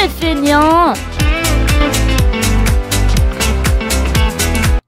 les feignants?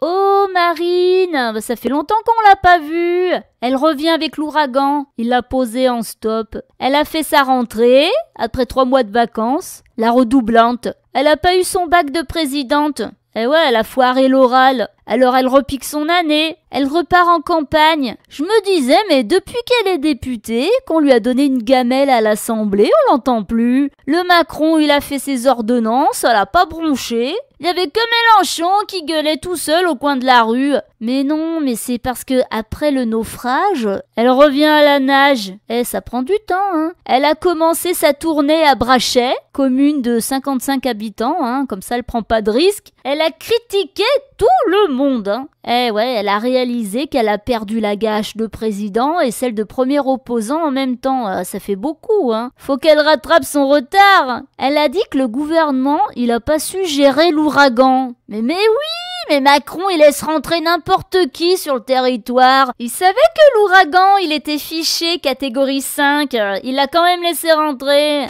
Oh Marine, ça fait longtemps qu'on l'a pas vue. Elle revient avec l'ouragan. Il l'a posée en stop. Elle a fait sa rentrée, après 3 mois de vacances. La redoublante. Elle a pas eu son bac de présidente. Eh ouais, elle a foiré l'oral. Alors elle repique son année. Elle repart en campagne. Je me disais, mais depuis qu'elle est députée, qu'on lui a donné une gamelle à l'Assemblée, on l'entend plus. Le Macron, il a fait ses ordonnances, elle a pas bronché. Il y avait que Mélenchon qui gueulait tout seul au coin de la rue. Mais non, mais c'est parce que après le naufrage, elle revient à la nage. Eh, ça prend du temps, hein. Elle a commencé sa tournée à Brachet, commune de 55 habitants, hein. Comme ça, elle prend pas de risque. Elle a critiqué tout le monde, hein. Eh ouais, elle a réalisé qu'elle a perdu la gâche de président et celle de premier opposant en même temps. Ça fait beaucoup, hein. Faut qu'elle rattrape son retard. Elle a dit que le gouvernement, il a pas su gérer l'ouragan. Mais oui, mais Macron, il laisse rentrer n'importe qui sur le territoire. Il savait que l'ouragan, il était fiché catégorie 5. Il l'a quand même laissé rentrer.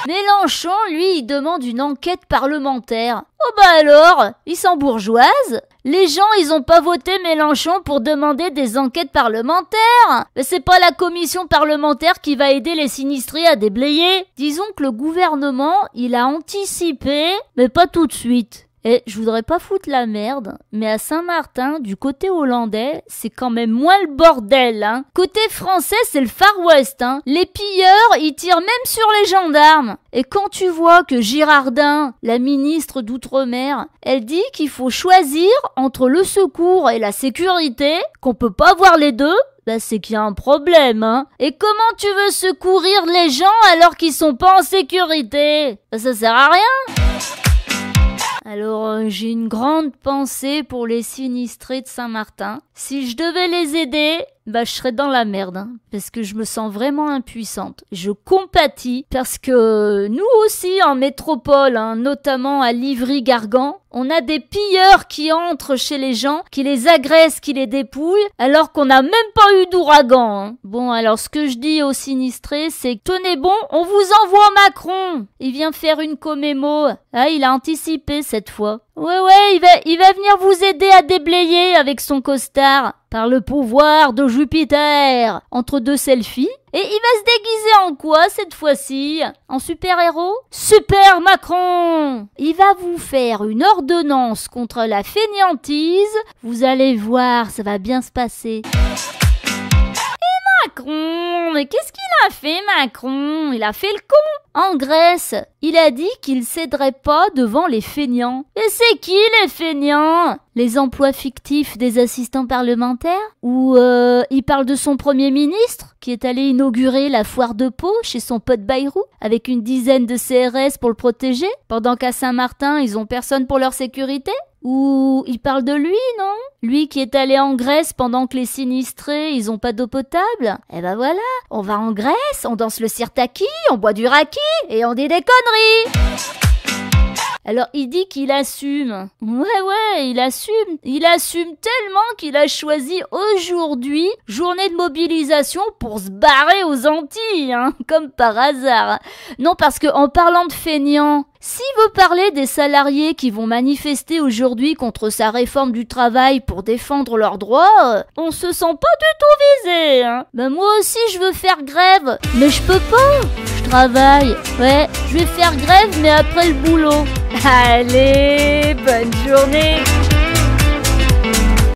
Mélenchon, lui, il demande une enquête parlementaire. Oh bah alors, il s'embourgeoise. Les gens, ils ont pas voté Mélenchon pour demander des enquêtes parlementaires. Mais c'est pas la commission parlementaire qui va aider les sinistrés à déblayer. Disons que le gouvernement, il a anticipé, mais pas tout de suite. Et je voudrais pas foutre la merde, mais à Saint-Martin, du côté hollandais, c'est quand même moins le bordel, hein. Côté français, c'est le Far West, hein. Les pilleurs, ils tirent même sur les gendarmes. Et quand tu vois que Girardin, la ministre d'Outre-mer, elle dit qu'il faut choisir entre le secours et la sécurité, qu'on peut pas voir les deux, bah c'est qu'il y a un problème, hein. Et comment tu veux secourir les gens alors qu'ils sont pas en sécurité? Bah ça sert à rien. Alors, j'ai une grande pensée pour les sinistrés de Saint-Martin. Si je devais les aider, bah je serais dans la merde, hein, parce que je me sens vraiment impuissante. Je compatis parce que nous aussi en métropole, hein, notamment à Livry-Gargan, on a des pilleurs qui entrent chez les gens, qui les agressent, qui les dépouillent, alors qu'on n'a même pas eu d'ouragan, hein. Bon, alors ce que je dis aux sinistrés, c'est que tenez bon, on vous envoie Macron. Il vient faire une commémo. Ah, il a anticipé cette fois. Ouais, il va venir vous aider à déblayer avec son costard. Par le pouvoir de Jupiter. Entre 2 selfies. Et il va se déguiser en quoi cette fois-ci? En super-héros? Super Macron! Il va vous faire une ordonnance contre la fainéantise. Vous allez voir, ça va bien se passer. Macron, mais qu'est-ce qu'il a fait Macron? Il a fait le con. En Grèce, il a dit qu'il céderait pas devant les feignants. Et c'est qui les feignants? Les emplois fictifs des assistants parlementaires? Ou il parle de son premier ministre qui est allé inaugurer la foire de Pau chez son pote Bayrou avec une dizaine de CRS pour le protéger pendant qu'à Saint-Martin ils ont personne pour leur sécurité? Ou il parle de lui, non? Lui qui est allé en Grèce pendant que les sinistrés, ils ont pas d'eau potable? Eh ben voilà, on va en Grèce, on danse le sirtaki, on boit du raki et on dit des conneries. Alors il dit qu'il assume. Ouais, il assume. Il assume tellement qu'il a choisi aujourd'hui journée de mobilisation pour se barrer aux Antilles, hein, comme par hasard. Non, parce que en parlant de feignants, s'il veut parler des salariés qui vont manifester aujourd'hui contre sa réforme du travail pour défendre leurs droits, on se sent pas du tout visé, hein. Ben moi aussi je veux faire grève, mais je peux pas. Je travaille. Ouais, je vais faire grève mais après le boulot. Allez, bonne journée.